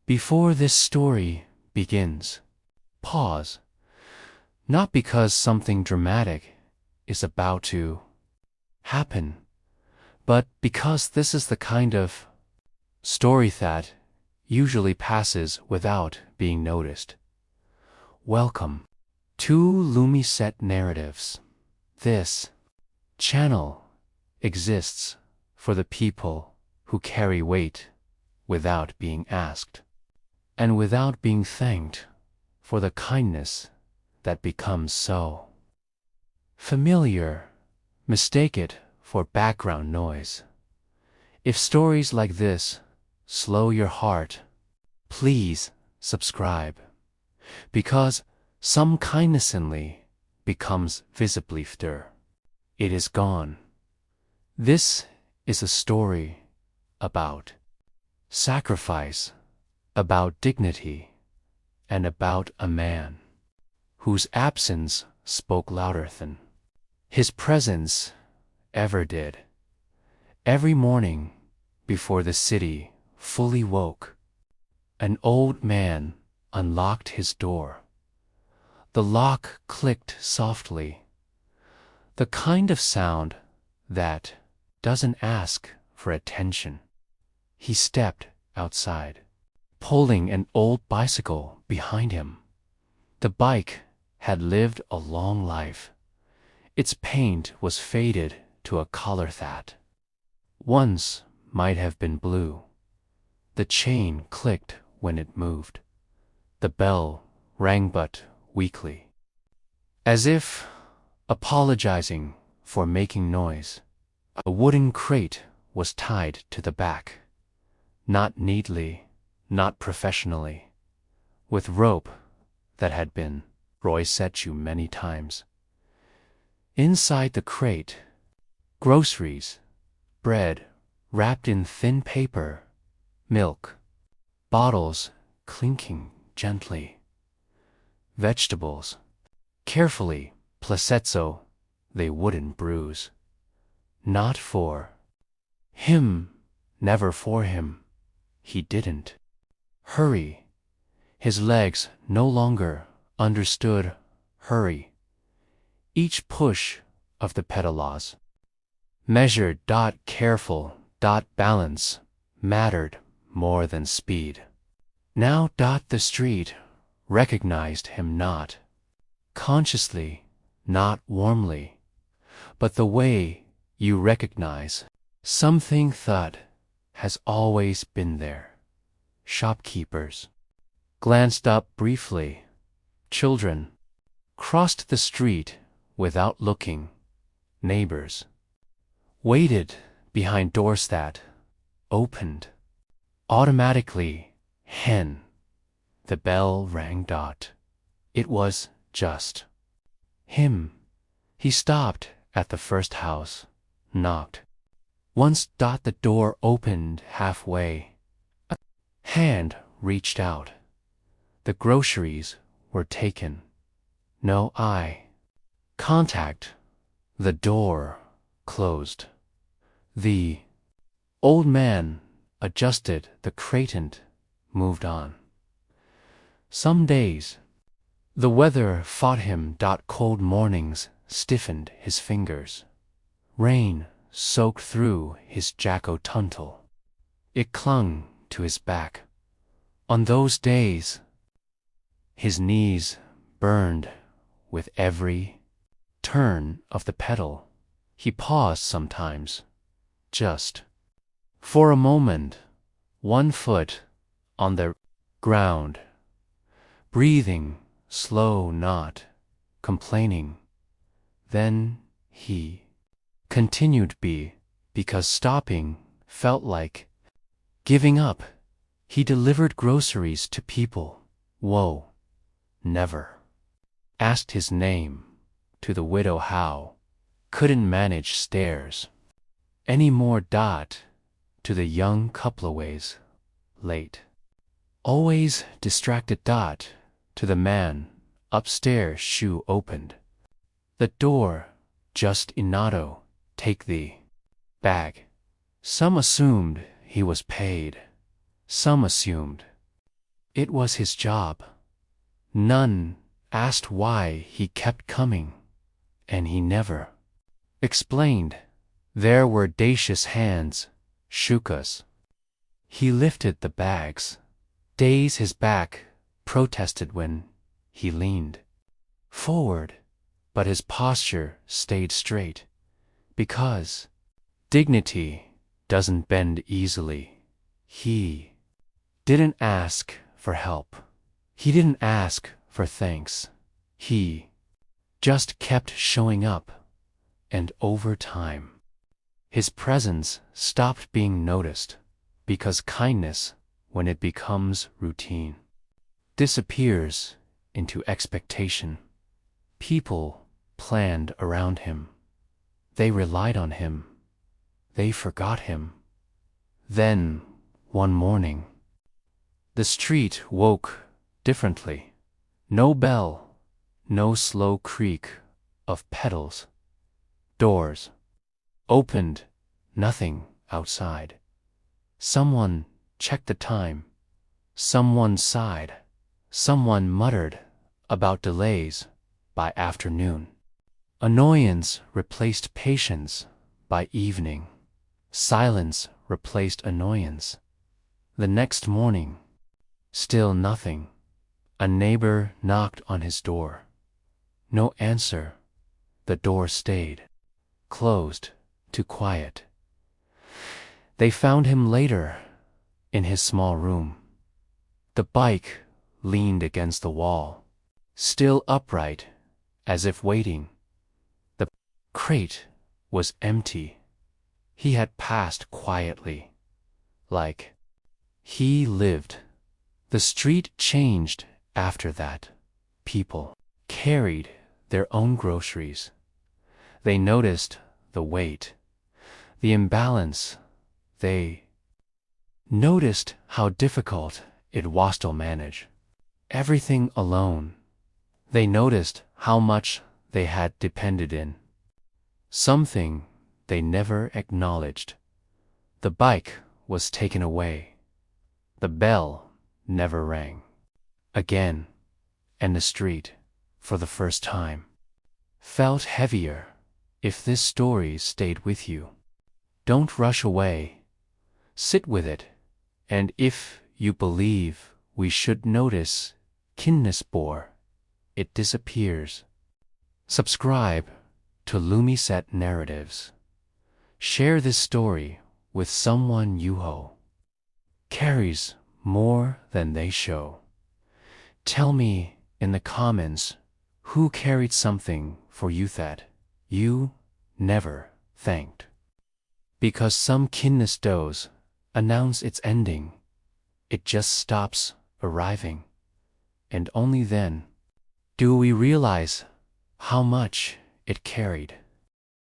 Before this story begins, pause, not because something dramatic is about to happen, but because this is the kind of story that usually passes without being noticed. Welcome to Lumisette Narratives. This channel exists for the people who carry weight without being asked, and without being thanked for the kindness that becomes so familiar. Mistake it for background noise. If stories like this slow your heart, please subscribe, because some kindness suddenly becomes visibly after it is gone. This is a story about sacrifice, about dignity, and about a man whose absence spoke louder than his presence ever did. Every morning before the city fully woke, an old man unlocked his door. The lock clicked softly, the kind of sound that doesn't ask for attention. He stepped outside, pulling an old bicycle behind him. The bike had lived a long life. Its paint was faded to a color that once might have been blue. The chain clicked when it moved. The bell rang but weakly, as if apologizing for making noise. A wooden crate was tied to the back, not neatly, not professionally, with rope that had been reset many times. Inside the crate, groceries, bread wrapped in thin paper, milk, bottles clinking gently, vegetables carefully placed so they wouldn't bruise. Not for him, never for him. He didn't hurry. His legs no longer understood hurry. Each push of the pedals, measured, careful, balance, mattered more than speed. Now the street recognized him not consciously, not warmly, but the way you recognize something that has always been there. Shopkeepers glanced up briefly. Children crossed the street without looking. Neighbors waited behind doors that opened automatically. The bell rang. It was just him. He stopped at the first house, knocked. Once the door opened halfway. A hand reached out. The groceries were taken. No eye contact. The door closed. The old man adjusted the crate and moved on. Some days the weather fought him. Cold mornings stiffened his fingers. Rain soaked through his jacket. It clung to his back. On those days, his knees burned with every turn of the pedal. He paused sometimes, just for a moment, one foot on the ground, breathing slow, not complaining. Then he continued because stopping felt like giving up. He delivered groceries to people. Whoa, never asked his name to the widow how couldn't manage stairs anymore. To the young couple late, always distracted. To the man upstairs, shoe opened the door just enough. Take the bag. Some assumed he was paid. Some assumed It was his job. None asked why he kept coming, and he never explained. There were audacious hands, shook us. He lifted the bags. Days his back protested when he leaned forward, but his posture stayed straight, because dignity doesn't bend easily. He didn't ask for help. He didn't ask for thanks. He just kept showing up, and over time, his presence stopped being noticed, because kindness, when it becomes routine, disappears into expectation. People planned around him. They relied on him. They forgot him. Then, one morning, the street woke differently. No bell, no slow creak of pedals. Doors opened, nothing outside. Someone checked the time. Someone sighed. Someone muttered about delays by afternoon. Annoyance replaced patience by evening. Silence replaced annoyance. The next morning, still nothing. A neighbor knocked on his door. No answer. The door stayed closed to quiet. They found him later in his small room. The bike leaned against the wall, still upright, as if waiting. The crate was empty. He had passed quietly, like he lived. The street changed after that. People carried their own groceries. They noticed the weight, the imbalance. They noticed how difficult it was to manage everything alone. They noticed how much they had depended in something they never acknowledged. The bike was taken away. The bell never rang again, and the street, for the first time, felt heavier. If this story stayed with you, don't rush away. Sit with it, and if you believe we should notice kindness before it disappears, subscribe to Lumisette Narratives. Share this story with someone you know carries more than they show. Tell me in the comments who carried something for you that you never thanked. Because some kindness does announce its ending. It just stops arriving. And only then do we realize how much it carried.